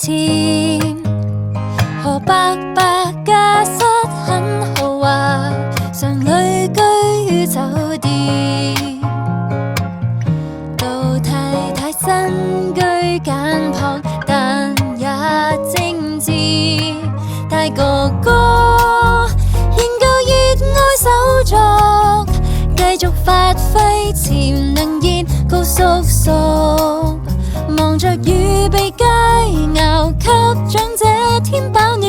前，何伯伯家室很豪華，常旅居於酒店。杜太太身居簡樸，但也精緻。大哥哥研究熱愛手作，繼續發揮潛能，現高叔叔忙着預備佳肴，給長者添飽暖。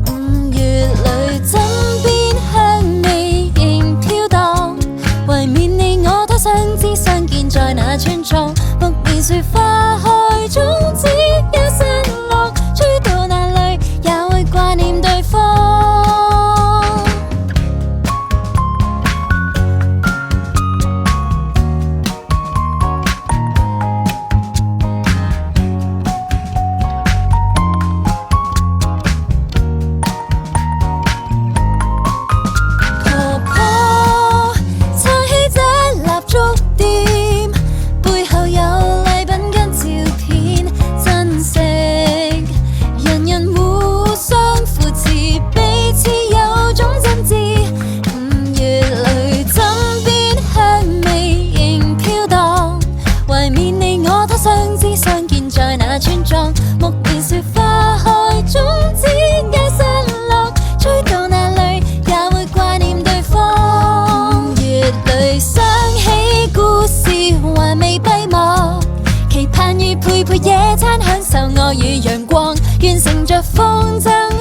5月裏枕邊香味仍飄蕩，懷緬你我他相知相見在那村莊。木棉樹花開，種子也散落，吹到哪裏也會掛念對方。相見在那村莊，木棉樹花開，種子也散落，吹到哪裏也會掛念對方。5月裏想起故事還未閉幕，期盼與陪夜餐享受愛與陽光，完成着風箏。